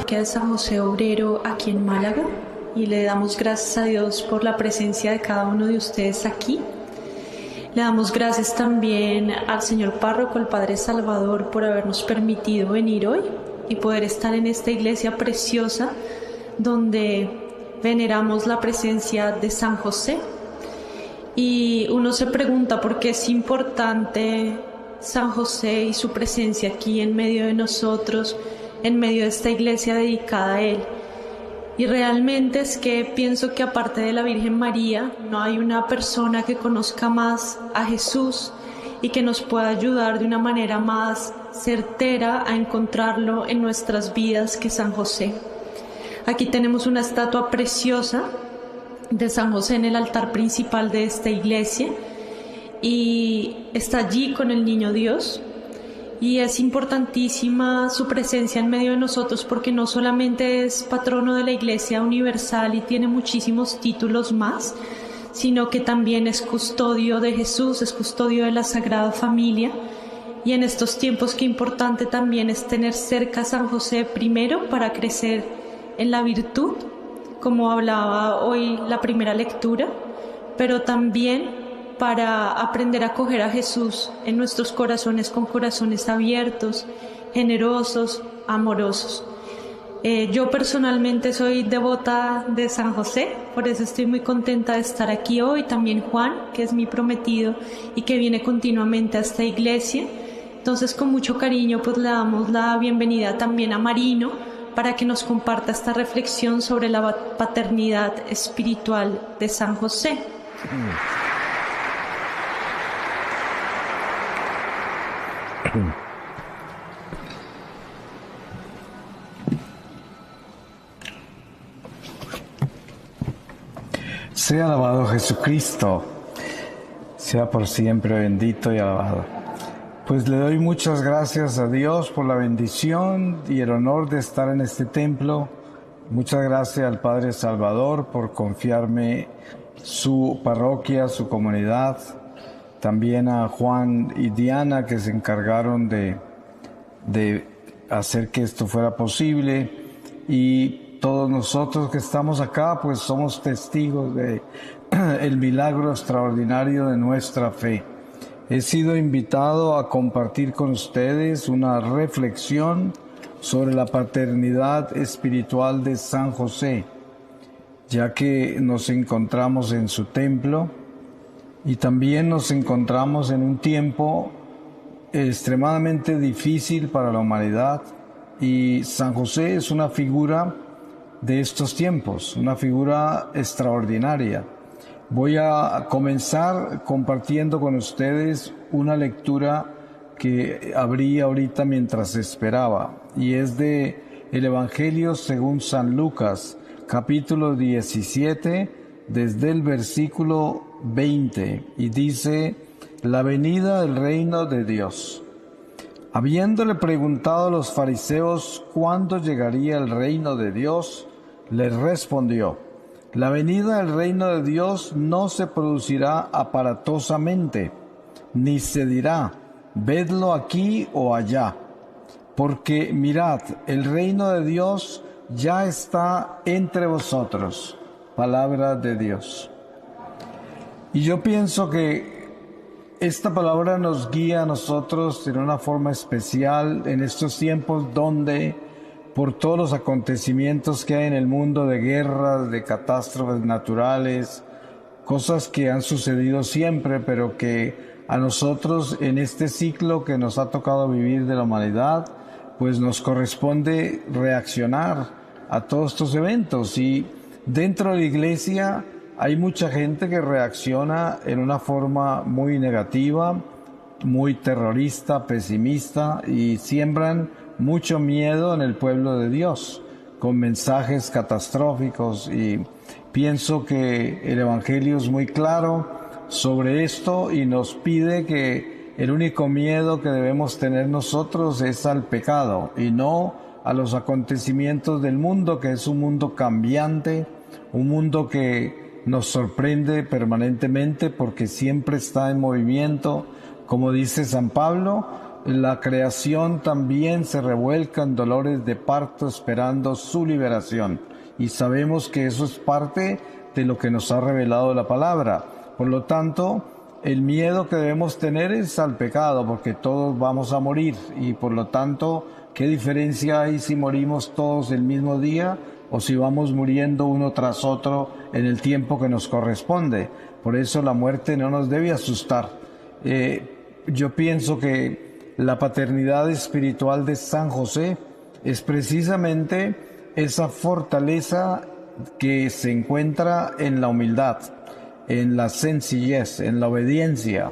parroquia de San José Obrero aquí en Málaga y le damos gracias a Dios por la presencia de cada uno de ustedes aquí. Le damos gracias también al señor párroco, el Padre Salvador, por habernos permitido venir hoy y poder estar en esta iglesia preciosa donde veneramos la presencia de San José. Y uno se pregunta por qué es importante San José y su presencia aquí en medio de nosotros, en medio de esta iglesia dedicada a él. Y realmente es que pienso que aparte de la Virgen María, no hay una persona que conozca más a Jesús y que nos pueda ayudar de una manera más certera a encontrarlo en nuestras vidas que San José. Aquí tenemos una estatua preciosa de San José en el altar principal de esta iglesia y está allí con el Niño Dios. Y es importantísima su presencia en medio de nosotros porque no solamente es patrono de la Iglesia Universal y tiene muchísimos títulos más, sino que también es custodio de Jesús, es custodio de la Sagrada Familia. Y en estos tiempos qué importante también es tener cerca a San José, primero para crecer en la virtud, como hablaba hoy la primera lectura, pero también para aprender a acoger a Jesús en nuestros corazones con corazones abiertos, generosos, amorosos. Yo personalmente soy devota de San José, por eso estoy muy contenta de estar aquí hoy. También Juan, que es mi prometido y que viene continuamente a esta iglesia. Entonces, con mucho cariño, pues le damos la bienvenida también a Marino para que nos comparta esta reflexión sobre la paternidad espiritual de San José. Sea alabado Jesucristo, sea por siempre bendito y alabado. Pues le doy muchas gracias a Dios por la bendición y el honor de estar en este templo. Muchas gracias al Padre Salvador por confiarme su parroquia, su comunidad. También a Juan y Diana que se encargaron de hacer que esto fuera posible, y todos nosotros que estamos acá pues somos testigos de el milagro extraordinario de nuestra fe. He sido invitado a compartir con ustedes una reflexión sobre la paternidad espiritual de San José, ya que nos encontramos en su templo y también nos encontramos en un tiempo extremadamente difícil para la humanidad, y San José es una figura de estos tiempos, una figura extraordinaria. Voy a comenzar compartiendo con ustedes una lectura que abrí ahorita mientras esperaba, y es de el Evangelio según San Lucas, capítulo 17, desde el versículo 20, y dice: la venida del reino de Dios. Habiéndole preguntado a los fariseos cuándo llegaría el reino de Dios, les respondió: la venida del reino de Dios no se producirá aparatosamente, ni se dirá, vedlo aquí o allá, porque mirad, el reino de Dios ya está entre vosotros. Palabra de Dios. Y yo pienso que esta palabra nos guía a nosotros de una forma especial en estos tiempos donde, por todos los acontecimientos que hay en el mundo, de guerras, de catástrofes naturales, cosas que han sucedido siempre, pero que a nosotros en este ciclo que nos ha tocado vivir de la humanidad, pues nos corresponde reaccionar a todos estos eventos. Y dentro de la Iglesia hay mucha gente que reacciona en una forma muy negativa, muy terrorista, pesimista, y siembran mucho miedo en el pueblo de Dios, con mensajes catastróficos. Y pienso que el Evangelio es muy claro sobre esto y nos pide que el único miedo que debemos tener nosotros es al pecado y no a los acontecimientos del mundo, que es un mundo cambiante, un mundo que nos sorprende permanentemente porque siempre está en movimiento. Como dice San Pablo, la creación también se revuelca en dolores de parto esperando su liberación. Y sabemos que eso es parte de lo que nos ha revelado la palabra. Por lo tanto, el miedo que debemos tener es al pecado, porque todos vamos a morir. Y por lo tanto, ¿qué diferencia hay si morimos todos el mismo día o si vamos muriendo uno tras otro en el tiempo que nos corresponde? Por eso la muerte no nos debe asustar. Yo pienso que la paternidad espiritual de San José es precisamente esa fortaleza que se encuentra en la humildad, en la sencillez, en la obediencia,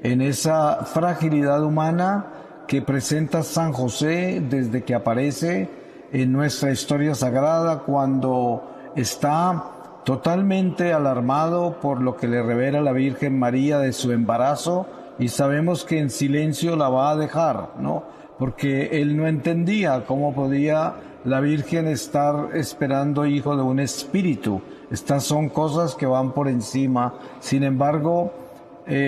en esa fragilidad humana que presenta San José desde que aparece en nuestra historia sagrada, cuando está totalmente alarmado por lo que le revela la Virgen María de su embarazo, y sabemos que en silencio la va a dejar, ¿no? Porque él no entendía cómo podía la Virgen estar esperando hijo de un espíritu. Estas son cosas que van por encima. Sin embargo,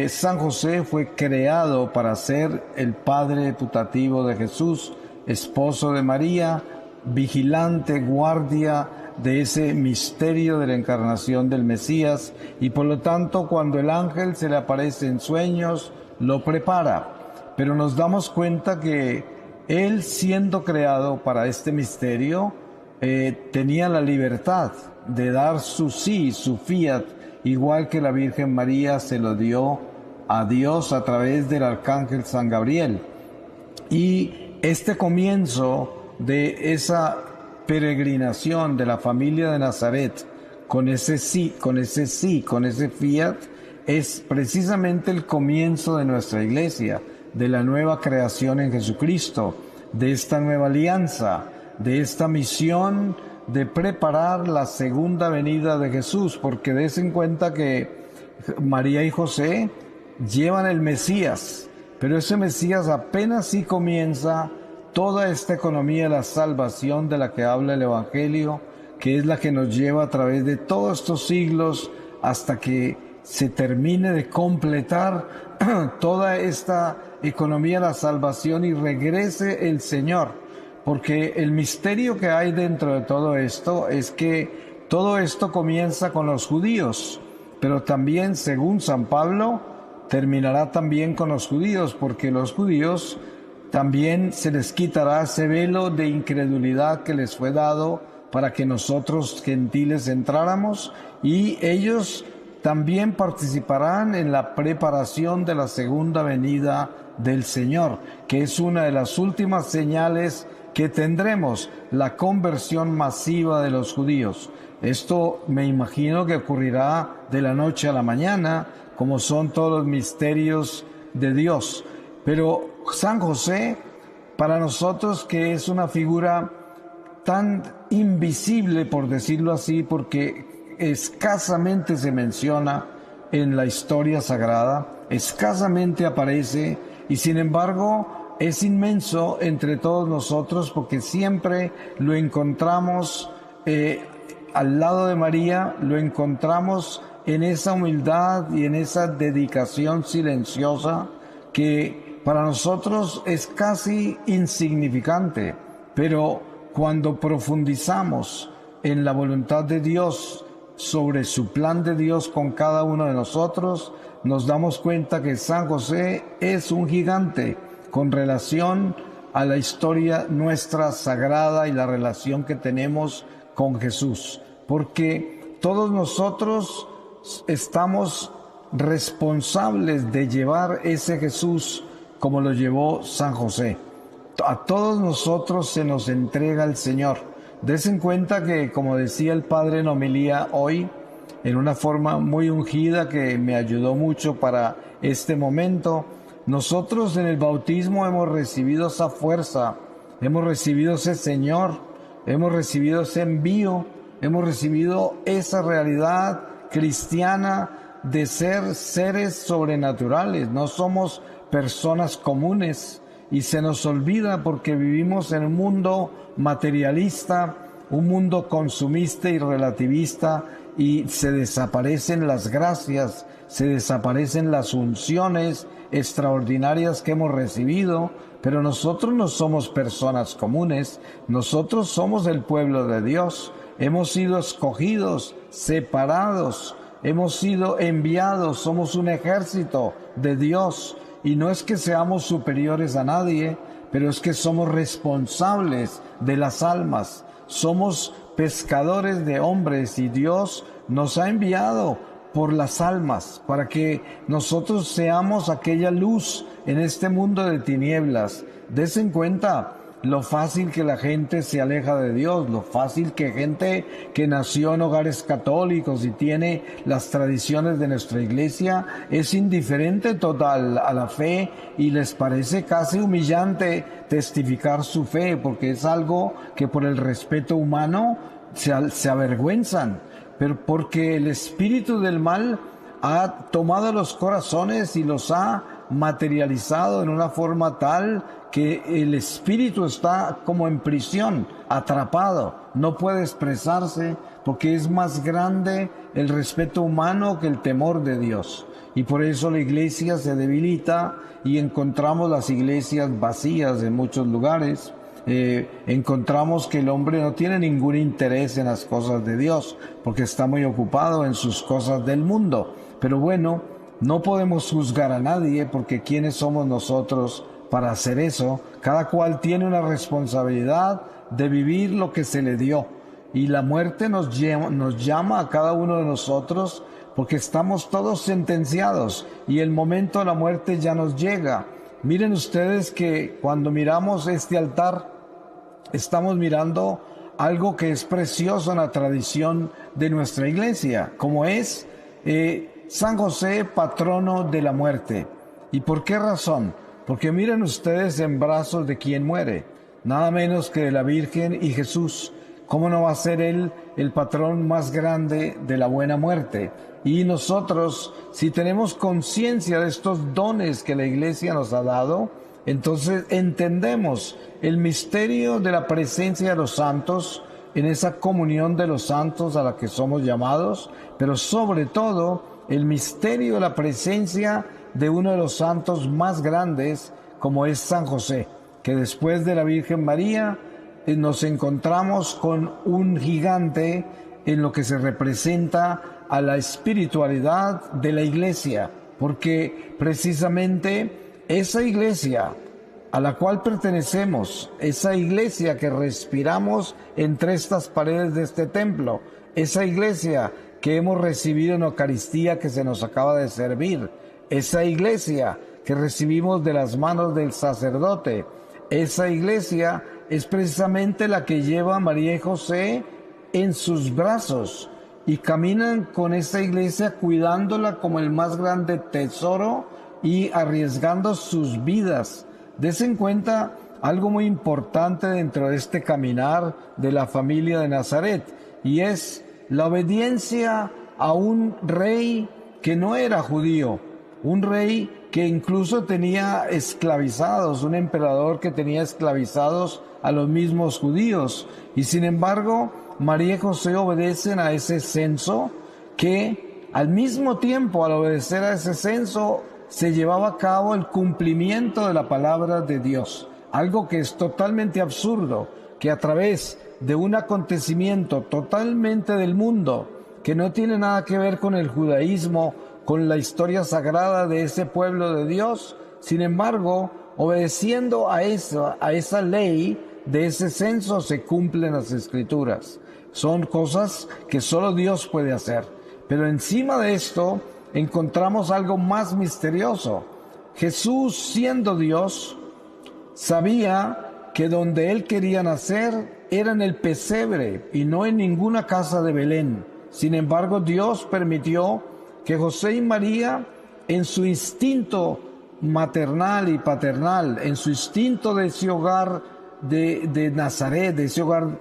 San José fue creado para ser el padre putativo de Jesús, esposo de María, vigilante, guardia de ese misterio de la encarnación del Mesías, y por lo tanto cuando el ángel se le aparece en sueños, lo prepara. Pero nos damos cuenta que él, siendo creado para este misterio, tenía la libertad de dar su sí, su fiat, igual que la Virgen María se lo dio a Dios a través del arcángel San Gabriel. Y este comienzo de esa peregrinación de la familia de Nazaret con ese fiat, es precisamente el comienzo de nuestra iglesia, de la nueva creación en Jesucristo, de esta nueva alianza, de esta misión de preparar la segunda venida de Jesús, porque des en cuenta que María y José llevan el Mesías, pero ese Mesías apenas sí comienza toda esta economía de la salvación de la que habla el Evangelio, que es la que nos lleva a través de todos estos siglos hasta que se termine de completar toda esta economía de la salvación y regrese el Señor. Porque el misterio que hay dentro de todo esto es que todo esto comienza con los judíos, pero también, según San Pablo, terminará también con los judíos, porque los judíos también se les quitará ese velo de incredulidad que les fue dado para que nosotros gentiles entráramos, y ellos también participarán en la preparación de la segunda venida del Señor, que es una de las últimas señales que tendremos, la conversión masiva de los judíos. Esto me imagino que ocurrirá de la noche a la mañana, como son todos los misterios de Dios. Pero San José, para nosotros, que es una figura tan invisible, por decirlo así, porque escasamente se menciona en la historia sagrada, escasamente aparece, y sin embargo es inmenso entre todos nosotros, porque siempre lo encontramos al lado de María, lo encontramos en esa humildad y en esa dedicación silenciosa que para nosotros es casi insignificante, pero cuando profundizamos en la voluntad de Dios, sobre su plan de Dios con cada uno de nosotros, nos damos cuenta que San José es un gigante con relación a la historia nuestra sagrada y la relación que tenemos con Jesús, porque todos nosotros estamos responsables de llevar ese Jesús como lo llevó San José. A todos nosotros se nos entrega el Señor. Des en cuenta que, como decía el Padre en homilía hoy, en una forma muy ungida que me ayudó mucho para este momento, nosotros en el bautismo hemos recibido esa fuerza, hemos recibido ese Señor, hemos recibido ese envío, hemos recibido esa realidad cristiana de ser seres sobrenaturales. No somos personas comunes, y se nos olvida porque vivimos en un mundo materialista, un mundo consumista y relativista, y se desaparecen las gracias, se desaparecen las unciones, extraordinarias que hemos recibido, pero nosotros no somos personas comunes, nosotros somos el pueblo de Dios, hemos sido escogidos, separados, hemos sido enviados, somos un ejército de Dios, y no es que seamos superiores a nadie, pero es que somos responsables de las almas, somos pescadores de hombres, y Dios nos ha enviado por las almas para que nosotros seamos aquella luz en este mundo de tinieblas. Desen cuenta lo fácil que la gente se aleja de Dios, lo fácil que gente que nació en hogares católicos y tiene las tradiciones de nuestra iglesia es indiferente total a la fe, y les parece casi humillante testificar su fe, porque es algo que por el respeto humano se avergüenzan, pero porque el espíritu del mal ha tomado los corazones y los ha materializado en una forma tal que el espíritu está como en prisión, atrapado, no puede expresarse, porque es más grande el respeto humano que el temor de Dios. Y por eso la iglesia se debilita y encontramos las iglesias vacías en muchos lugares. Encontramos que el hombre no tiene ningún interés en las cosas de Dios, porque está muy ocupado en sus cosas del mundo. Pero bueno, no podemos juzgar a nadie, porque ¿quiénes somos nosotros para hacer eso? Cada cual tiene una responsabilidad de vivir lo que se le dio, y la muerte nos llama a cada uno de nosotros, porque estamos todos sentenciados y el momento de la muerte ya nos llega. Miren ustedes que cuando miramos este altar, estamos mirando algo que es precioso en la tradición de nuestra iglesia, como es San José, patrono de la muerte. ¿Y por qué razón? Porque miren ustedes en brazos de quien muere, nada menos que de la Virgen y Jesús. ¿Cómo no va a ser Él el patrón más grande de la buena muerte? Y nosotros, si tenemos conciencia de estos dones que la Iglesia nos ha dado, entonces entendemos el misterio de la presencia de los santos, en esa comunión de los santos a la que somos llamados, pero sobre todo el misterio de la presencia de uno de los santos más grandes, como es San José, que después de la Virgen María nos encontramos con un gigante en lo que se representa a la espiritualidad de la iglesia, porque precisamente esa iglesia a la cual pertenecemos, esa iglesia que respiramos entre estas paredes de este templo, esa iglesia que hemos recibido en Eucaristía que se nos acaba de servir, esa iglesia que recibimos de las manos del sacerdote, esa iglesia es precisamente la que lleva a María y José en sus brazos, y caminan con esa iglesia cuidándola como el más grande tesoro y arriesgando sus vidas. Desen cuenta algo muy importante dentro de este caminar de la familia de Nazaret, y es la obediencia a un rey que no era judío, un rey que incluso tenía esclavizados, un emperador que tenía esclavizados a los mismos judíos, y sin embargo María y José obedecen a ese censo, que al mismo tiempo, al obedecer a ese censo, se llevaba a cabo el cumplimiento de la palabra de Dios. Algo que es totalmente absurdo, que a través de un acontecimiento totalmente del mundo, que no tiene nada que ver con el judaísmo, con la historia sagrada de ese pueblo de Dios, sin embargo, obedeciendo a esa ley de ese censo, se cumplen las Escrituras. Son cosas que solo Dios puede hacer. Pero encima de esto encontramos algo más misterioso. Jesús, siendo Dios, sabía que donde Él quería nacer era en el pesebre y no en ninguna casa de Belén. Sin embargo, Dios permitió que José y María, en su instinto maternal y paternal, en su instinto de ese hogar de Nazaret, de ese hogar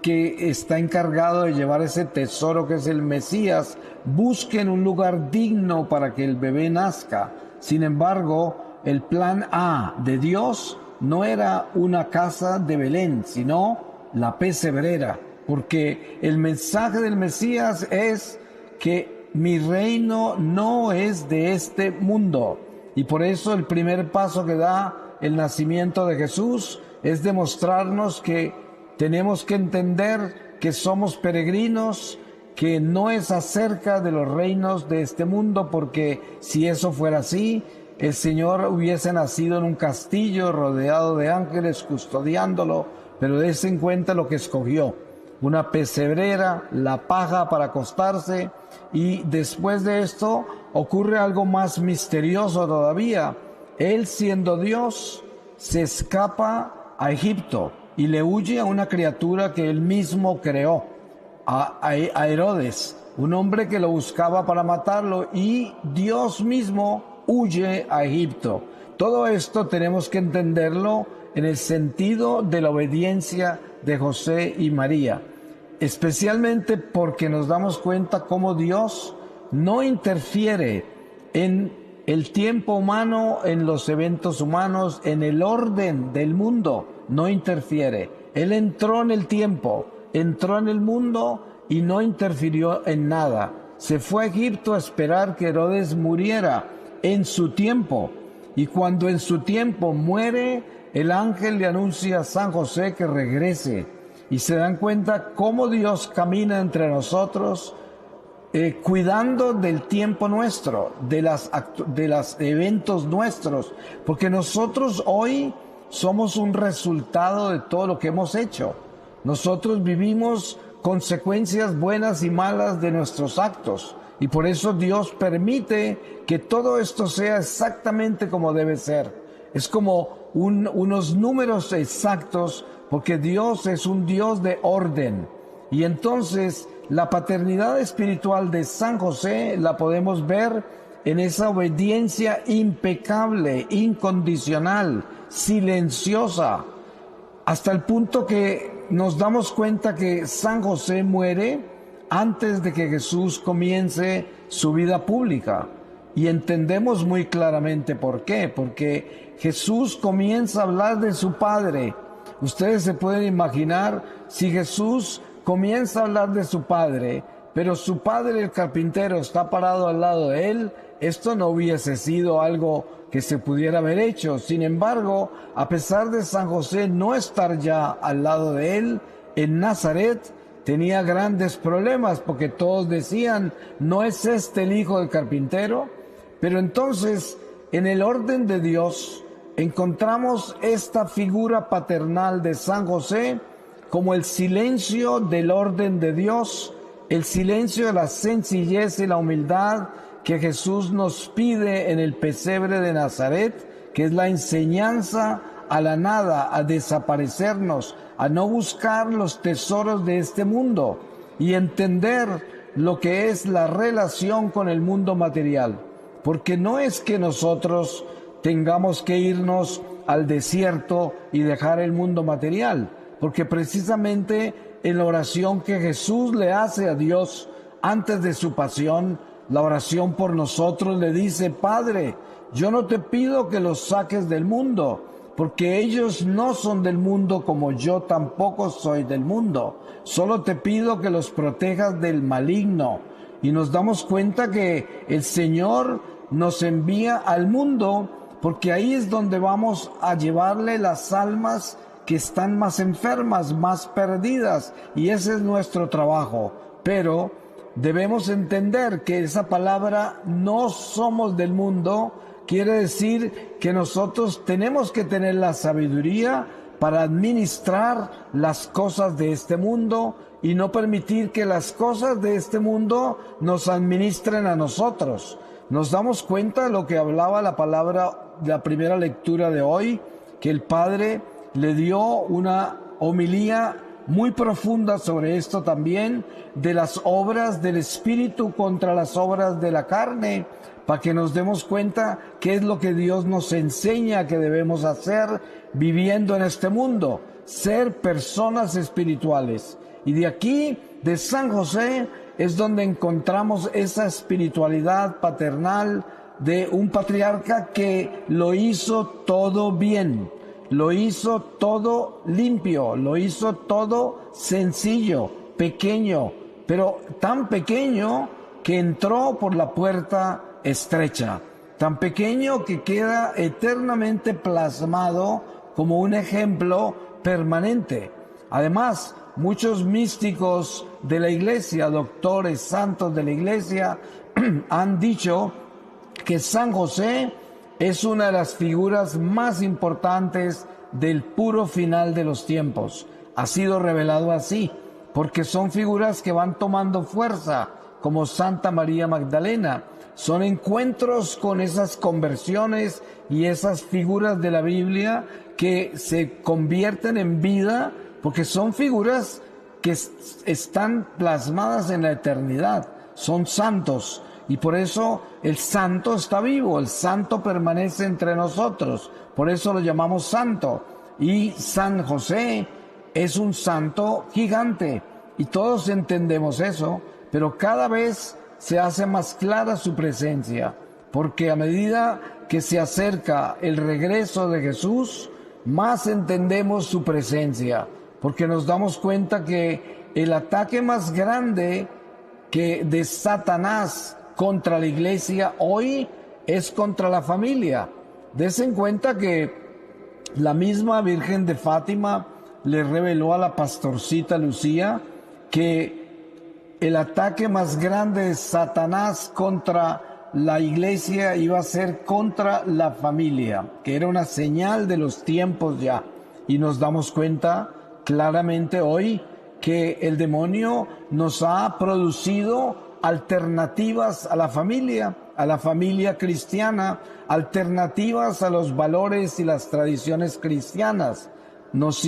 que está encargado de llevar ese tesoro que es el Mesías, busquen un lugar digno para que el bebé nazca. Sin embargo, el plan A de Dios no era una casa de Belén, sino la pesebrera, porque el mensaje del Mesías es que mi reino no es de este mundo. Y por eso el primer paso que da el nacimiento de Jesús es demostrarnos que tenemos que entender que somos peregrinos, que no es acerca de los reinos de este mundo, porque si eso fuera así, el Señor hubiese nacido en un castillo rodeado de ángeles custodiándolo, pero dése en cuenta lo que escogió: una pesebrera, la paja para acostarse. Y después de esto ocurre algo más misterioso todavía. Él, siendo Dios, se escapa a Egipto y le huye a una criatura que él mismo creó, a Herodes, un hombre que lo buscaba para matarlo, y Dios mismo huye a Egipto. Todo esto tenemos que entenderlo en el sentido de la obediencia de José y María, especialmente porque nos damos cuenta cómo Dios no interfiere en el tiempo humano, en los eventos humanos, en el orden del mundo. No interfiere. Él entró en el tiempo, entró en el mundo y no interfirió en nada. Se fue a Egipto a esperar que Herodes muriera en su tiempo. Y cuando en su tiempo muere, el ángel le anuncia a San José que regrese. Y se dan cuenta cómo Dios camina entre nosotros, cuidando del tiempo nuestro, de los eventos nuestros, porque nosotros hoy somos un resultado de todo lo que hemos hecho. Nosotros vivimos consecuencias buenas y malas de nuestros actos, y por eso Dios permite que todo esto sea exactamente como debe ser. Es como unos números exactos, porque Dios es un Dios de orden. Y entonces la paternidad espiritual de San José la podemos ver en esa obediencia impecable, incondicional, silenciosa, hasta el punto que nos damos cuenta que San José muere antes de que Jesús comience su vida pública. Y entendemos muy claramente por qué, porque Jesús comienza a hablar de su Padre. Ustedes se pueden imaginar si Jesús comienza a hablar de su Padre, pero su padre, el carpintero, está parado al lado de él, esto no hubiese sido algo que se pudiera haber hecho. Sin embargo, a pesar de San José no estar ya al lado de él, en Nazaret tenía grandes problemas, porque todos decían: ¿no es este el hijo del carpintero? Pero entonces, en el orden de Dios, encontramos esta figura paternal de San José como el silencio del orden de Dios, el silencio de la sencillez y la humildad que Jesús nos pide en el pesebre de Nazaret, que es la enseñanza a la nada, a desaparecernos, a no buscar los tesoros de este mundo y entender lo que es la relación con el mundo material. Porque no es que nosotros tengamos que irnos al desierto y dejar el mundo material, porque precisamente en la oración que Jesús le hace a Dios antes de su pasión, la oración por nosotros, le dice: Padre, yo no te pido que los saques del mundo, porque ellos no son del mundo como yo tampoco soy del mundo. Solo te pido que los protejas del maligno. Y nos damos cuenta que el Señor nos envía al mundo, porque ahí es donde vamos a llevarle las almas que están más enfermas, más perdidas, y ese es nuestro trabajo. Pero debemos entender que esa palabra "no somos del mundo" quiere decir que nosotros tenemos que tener la sabiduría para administrar las cosas de este mundo y no permitir que las cosas de este mundo nos administren a nosotros. Nos damos cuenta de lo que hablaba la palabra de la primera lectura de hoy, que el Padre le dio una homilía muy profunda sobre esto también, de las obras del Espíritu contra las obras de la carne, para que nos demos cuenta qué es lo que Dios nos enseña que debemos hacer viviendo en este mundo: ser personas espirituales. Y de aquí, de San José, es donde encontramos esa espiritualidad paternal de un patriarca que lo hizo todo bien, lo hizo todo limpio, lo hizo todo sencillo, pequeño, pero tan pequeño que entró por la puerta estrecha. tan pequeño que queda eternamente plasmado como un ejemplo permanente. Además, muchos místicos de la Iglesia, doctores, santos de la Iglesia, han dicho que San José es una de las figuras más importantes del puro final de los tiempos. Ha sido revelado así, porque son figuras que van tomando fuerza, como Santa María Magdalena. Son encuentros con esas conversiones y esas figuras de la Biblia que se convierten en vida, porque son figuras que están plasmadas en la eternidad, son santos. Y por eso el santo está vivo, el santo permanece entre nosotros, por eso lo llamamos santo. Y San José es un santo gigante, y todos entendemos eso, pero cada vez se hace más clara su presencia, porque a medida que se acerca el regreso de Jesús, más entendemos su presencia, porque nos damos cuenta que el ataque más grande que de Satanás contra la iglesia hoy es contra la familia. Desen cuenta que la misma Virgen de Fátima le reveló a la pastorcita Lucía que el ataque más grande de Satanás contra la iglesia iba a ser contra la familia, que era una señal de los tiempos ya. Y nos damos cuenta claramente hoy que el demonio nos ha producido alternativas a la familia cristiana, alternativas a los valores y las tradiciones cristianas. Nos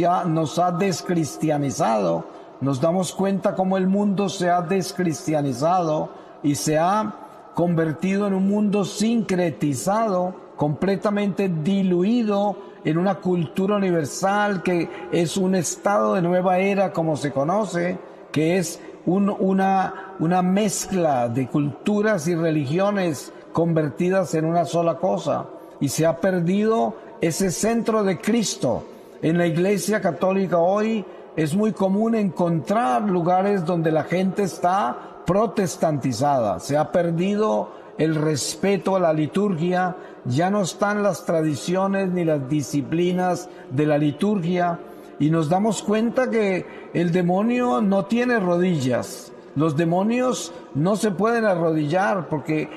ha descristianizado. Nos damos cuenta cómo el mundo se ha descristianizado y se ha convertido en un mundo sincretizado, completamente diluido en una cultura universal que es un estado de nueva era, como se conoce, que es una mezcla de culturas y religiones convertidas en una sola cosa, y se ha perdido ese centro de Cristo. En la Iglesia Católica hoy es muy común encontrar lugares donde la gente está protestantizada, se ha perdido el respeto a la liturgia, ya no están las tradiciones ni las disciplinas de la liturgia, y nos damos cuenta que el demonio no tiene rodillas. Los demonios no se pueden arrodillar porque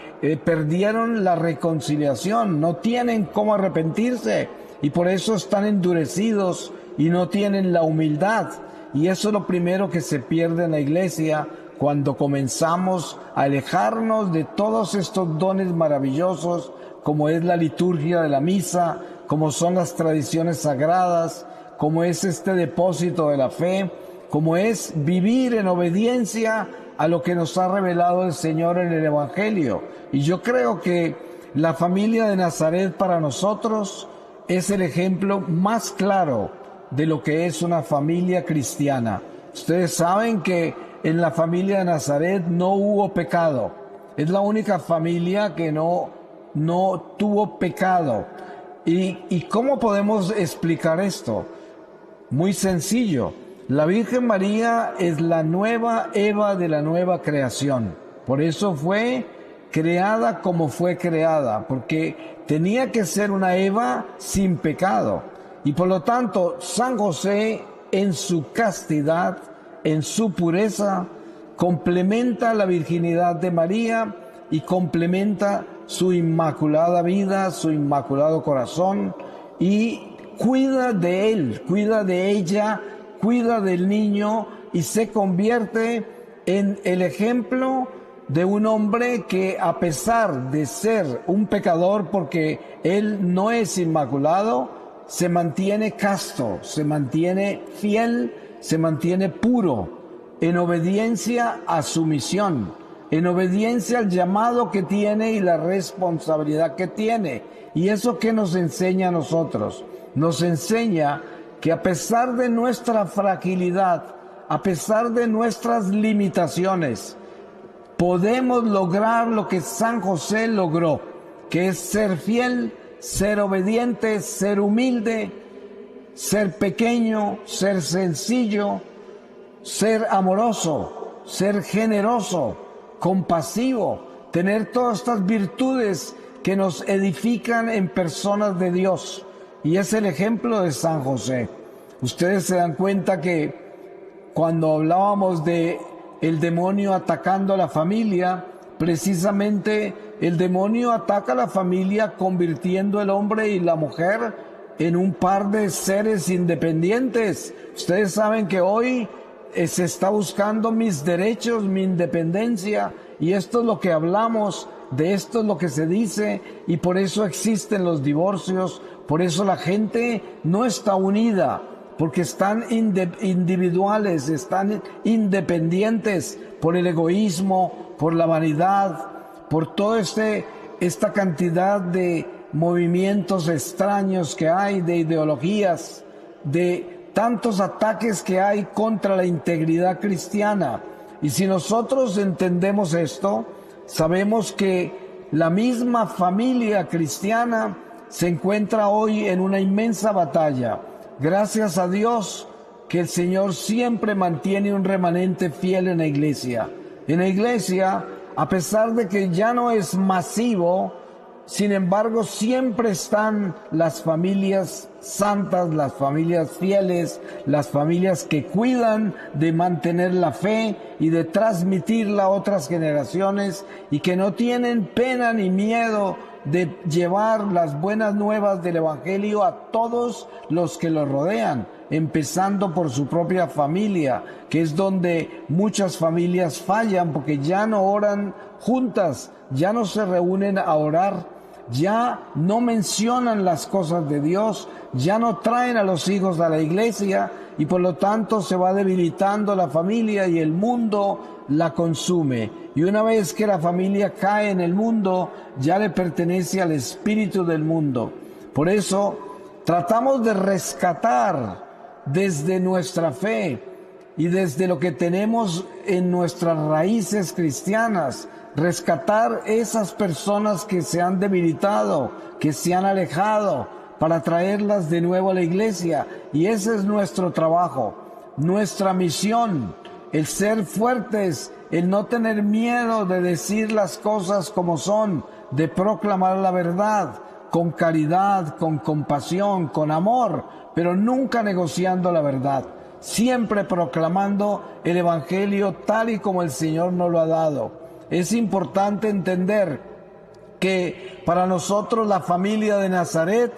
perdieron la reconciliación, no tienen cómo arrepentirse y por eso están endurecidos y no tienen la humildad. Y eso es lo primero que se pierde en la iglesia cuando comenzamos a alejarnos de todos estos dones maravillosos, como es la liturgia de la misa, como son las tradiciones sagradas, como es este depósito de la fe, como es vivir en obediencia a lo que nos ha revelado el Señor en el Evangelio. Y yo creo que la familia de Nazaret para nosotros es el ejemplo más claro de lo que es una familia cristiana. Ustedes saben que en la familia de Nazaret no hubo pecado. Es la única familia que no tuvo pecado. ¿Y cómo podemos explicar esto? Muy sencillo. La Virgen María es la nueva Eva de la nueva creación. Por eso fue creada como fue creada, porque tenía que ser una Eva sin pecado. Y por lo tanto, San José, en su castidad, en su pureza, complementa la virginidad de María y complementa su inmaculada vida, su inmaculado corazón, y cuida de él, cuida de ella, cuida del niño y se convierte en el ejemplo de un hombre que, a pesar de ser un pecador, porque él no es inmaculado, se mantiene casto, se mantiene fiel, se mantiene puro, en obediencia a su misión, en obediencia al llamado que tiene y la responsabilidad que tiene. ¿Y eso qué nos enseña a nosotros? Nos enseña que a pesar de nuestra fragilidad, a pesar de nuestras limitaciones, podemos lograr lo que San José logró, que es ser fiel, ser obediente, ser humilde, ser pequeño, ser sencillo, ser amoroso, ser generoso, compasivo, tener todas estas virtudes que nos edifican en personas de Dios. Y es el ejemplo de San José. Ustedes se dan cuenta que cuando hablábamos de el demonio atacando a la familia, precisamente el demonio ataca a la familia convirtiendo el hombre y la mujer en un par de seres independientes. Ustedes saben que hoy se está buscando mis derechos, mi independencia, y esto es lo que hablamos, de esto es lo que se dice, y por eso existen los divorcios, por eso la gente no está unida, porque están individuales, están independientes por el egoísmo, por la vanidad, por toda esta cantidad de movimientos extraños que hay, de ideologías, de tantos ataques que hay contra la integridad cristiana. Y si nosotros entendemos esto, sabemos que la misma familia cristiana se encuentra hoy en una inmensa batalla. Gracias a Dios que el Señor siempre mantiene un remanente fiel en la iglesia. En la iglesia, a pesar de que ya no es masivo, sin embargo, siempre están las familias santas, las familias fieles, las familias que cuidan de mantener la fe y de transmitirla a otras generaciones y que no tienen pena ni miedo de llevar las buenas nuevas del Evangelio a todos los que los rodean, empezando por su propia familia, que es donde muchas familias fallan porque ya no oran juntas, ya no se reúnen a orar, ya no mencionan las cosas de Dios, ya no traen a los hijos a la iglesia y por lo tanto se va debilitando la familia y el mundo la consume. Y una vez que la familia cae en el mundo, ya le pertenece al espíritu del mundo. Por eso tratamos de rescatar desde nuestra fe y desde lo que tenemos en nuestras raíces cristianas, rescatar esas personas que se han debilitado, que se han alejado, para traerlas de nuevo a la iglesia. Y ese es nuestro trabajo, nuestra misión, el ser fuertes, el no tener miedo de decir las cosas como son, de proclamar la verdad, con caridad, con compasión, con amor, pero nunca negociando la verdad, siempre proclamando el Evangelio tal y como el Señor nos lo ha dado. Es importante entender que para nosotros la familia de Nazaret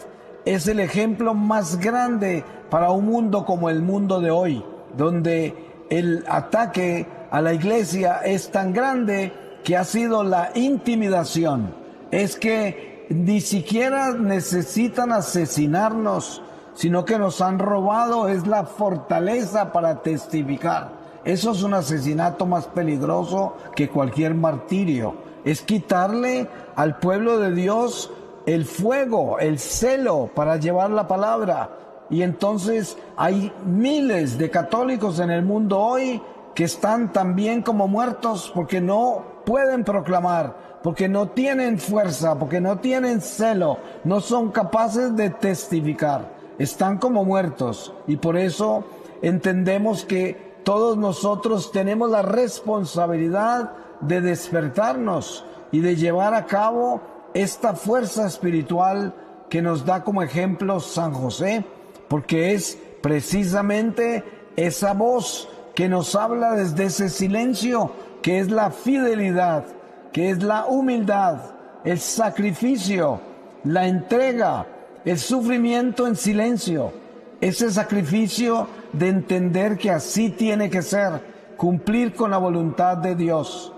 es el ejemplo más grande para un mundo como el mundo de hoy, donde el ataque a la iglesia es tan grande que ha sido la intimidación. Es que ni siquiera necesitan asesinarnos, sino que nos han robado, es la fortaleza para testificar. Eso es un asesinato más peligroso que cualquier martirio. Es quitarle al pueblo de Dios el fuego, el celo para llevar la palabra. Y entonces hay miles de católicos en el mundo hoy que están también como muertos porque no pueden proclamar, porque no tienen fuerza, porque no tienen celo, no son capaces de testificar. Están como muertos y por eso entendemos que todos nosotros tenemos la responsabilidad de despertarnos y de llevar a cabo esta fuerza espiritual que nos da como ejemplo San José, porque es precisamente esa voz que nos habla desde ese silencio, que es la fidelidad, que es la humildad, el sacrificio, la entrega, el sufrimiento en silencio. Ese sacrificio de entender que así tiene que ser, cumplir con la voluntad de Dios.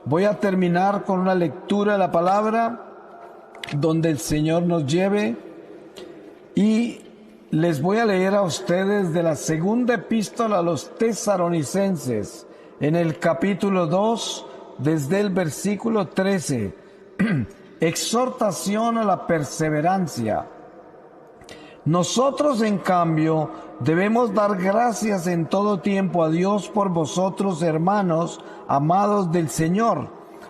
Voy a terminar con una lectura de la palabra donde el Señor nos lleve y les voy a leer a ustedes de la segunda epístola a los Tesalonicenses, en el capítulo 2, desde el versículo 13. Exhortación a la perseverancia. Nosotros, en cambio, debemos dar gracias en todo tiempo a Dios por vosotros, hermanos, amados del Señor,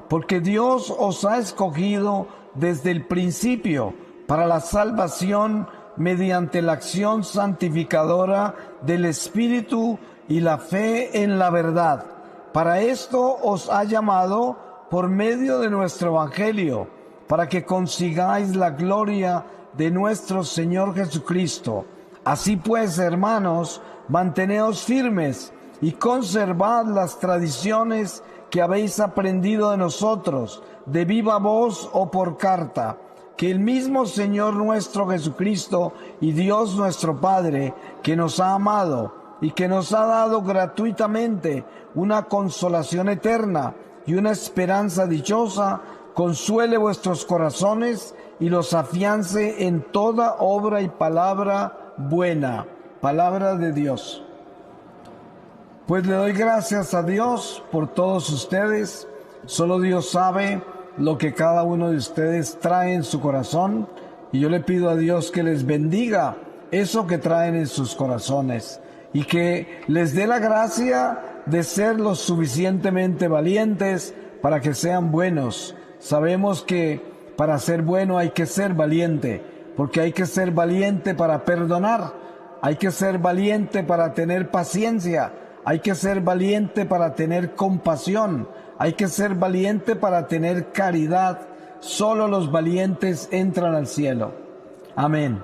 porque Dios os ha escogido desde el principio para la salvación mediante la acción santificadora del Espíritu y la fe en la verdad. Para esto os ha llamado por medio de nuestro Evangelio, para que consigáis la gloria de nuestro Señor Jesucristo. Así pues, hermanos, manteneos firmes y conservad las tradiciones que habéis aprendido de nosotros, de viva voz o por carta, que el mismo Señor nuestro Jesucristo y Dios nuestro Padre, que nos ha amado y que nos ha dado gratuitamente una consolación eterna y una esperanza dichosa, consuele vuestros corazones y los afiance en toda obra y palabra buena. Palabra de Dios. Pues le doy gracias a Dios por todos ustedes. Solo Dios sabe lo que cada uno de ustedes trae en su corazón, y yo le pido a Dios que les bendiga eso que traen en sus corazones y que les dé la gracia de ser lo suficientemente valientes para que sean buenos. Sabemos que para ser bueno hay que ser valiente, porque hay que ser valiente para perdonar, hay que ser valiente para tener paciencia, hay que ser valiente para tener compasión, hay que ser valiente para tener caridad. Solo los valientes entran al cielo. Amén.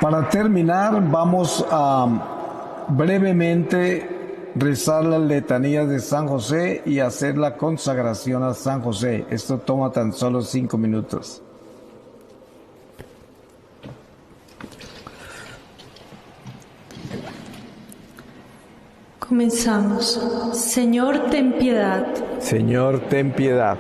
Para terminar, vamos a brevemente rezar las letanías de San José y hacer la consagración a San José. Esto toma tan solo 5 minutos. Comenzamos. Señor, ten piedad. Señor, ten piedad.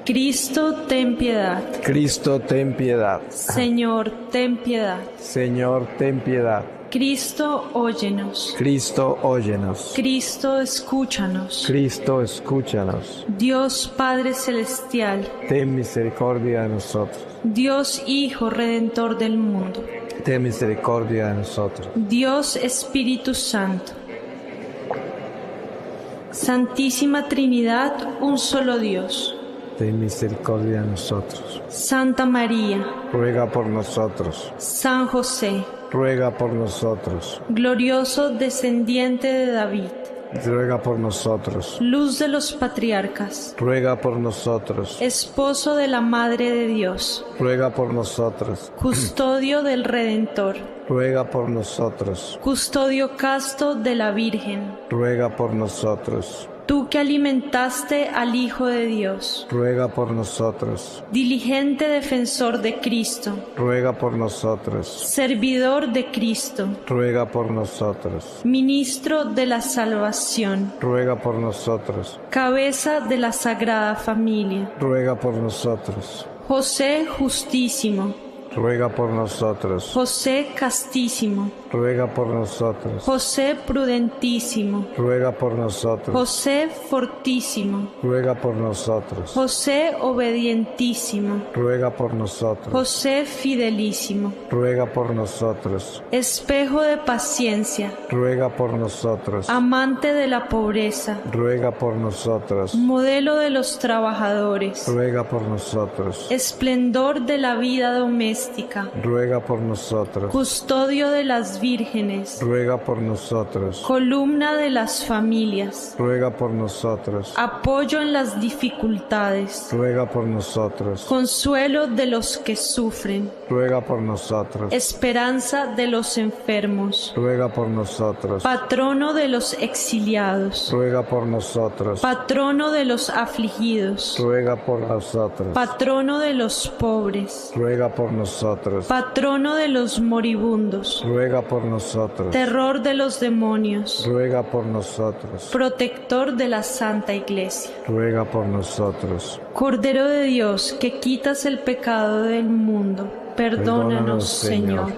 Cristo, ten piedad. Cristo, ten piedad. Señor, ten piedad. Señor, ten piedad. Cristo, óyenos. Cristo, óyenos. Cristo, escúchanos. Cristo, escúchanos. Dios Padre Celestial. Ten misericordia de nosotros. Dios Hijo Redentor del mundo. Ten misericordia de nosotros. Dios Espíritu Santo. Santísima Trinidad, un solo Dios. Ten misericordia de nosotros. Santa María. Ruega por nosotros. San José. Ruega por nosotros. Glorioso descendiente de David. Ruega por nosotros. Luz de los patriarcas. Ruega por nosotros. Esposo de la Madre de Dios. Ruega por nosotros. Custodio del Redentor. Ruega por nosotros. Custodio casto de la Virgen. Ruega por nosotros. Tú que alimentaste al Hijo de Dios. Ruega por nosotros. Diligente defensor de Cristo. Ruega por nosotros. Servidor de Cristo. Ruega por nosotros. Ministro de la salvación. Ruega por nosotros. Cabeza de la Sagrada Familia. Ruega por nosotros. José justísimo. Ruega por nosotros. José castísimo. Ruega por nosotros. José prudentísimo. Ruega por nosotros. José fortísimo. Ruega por nosotros. José obedientísimo. Ruega por nosotros. José fidelísimo. Ruega por nosotros. Espejo de paciencia. Ruega por nosotros. Amante de la pobreza. Ruega por nosotros. Modelo de los trabajadores. Ruega por nosotros. Esplendor de la vida doméstica. Ruega por nosotros. Custodio de las vírgenes. Ruega por nosotros. Columna de las familias. Ruega por nosotros. Apoyo en las dificultades. Ruega por nosotros. Consuelo de los que sufren. Ruega por nosotros. Esperanza de los enfermos. Ruega por nosotros. Patrono de los exiliados. Ruega por nosotros. Patrono de los afligidos. Ruega por nosotros. Patrono de los pobres. Ruega por nosotros. Patrono de los moribundos. Ruega por nosotros. Terror de los demonios. Ruega por nosotros. Protector de la Santa Iglesia. Ruega por nosotros. Cordero de Dios, que quitas el pecado del mundo, perdónanos, Señor.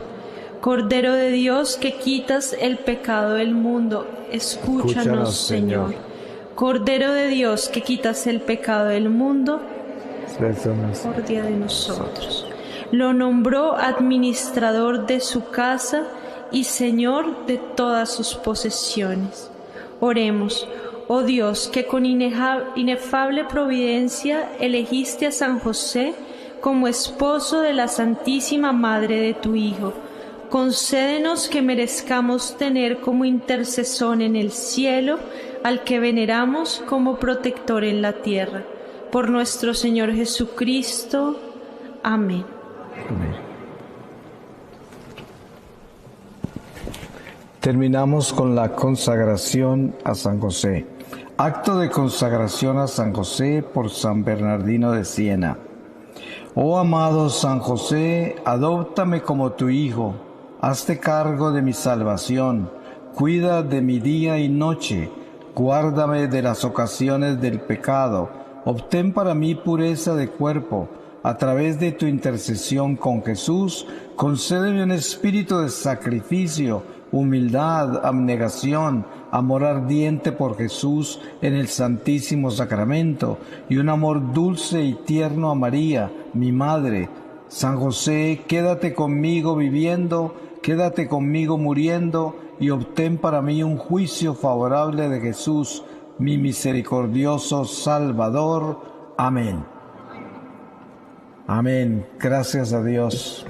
Cordero de Dios, que quitas el pecado del mundo, escúchanos, Señor. Cordero de Dios, que quitas el pecado del mundo, misericordia de nosotros. Lo nombró administrador de su casa y señor de todas sus posesiones. Oremos. Oh Dios, que con inefable providencia elegiste a San José como esposo de la Santísima Madre de tu Hijo, concédenos que merezcamos tener como intercesor en el cielo al que veneramos como protector en la tierra. Por nuestro Señor Jesucristo. Amén. Amén. Terminamos con la consagración a San José. Acto de consagración a San José por San Bernardino de Siena. Oh amado San José, adóptame como tu hijo, hazte cargo de mi salvación, cuida de mi día y noche, guárdame de las ocasiones del pecado, obtén para mí pureza de cuerpo. A través de tu intercesión con Jesús, concédeme un espíritu de sacrificio, humildad, abnegación, amor ardiente por Jesús en el Santísimo Sacramento y un amor dulce y tierno a María, mi Madre. San José, quédate conmigo viviendo, quédate conmigo muriendo y obtén para mí un juicio favorable de Jesús, mi misericordioso Salvador. Amén. Amén. Gracias a Dios.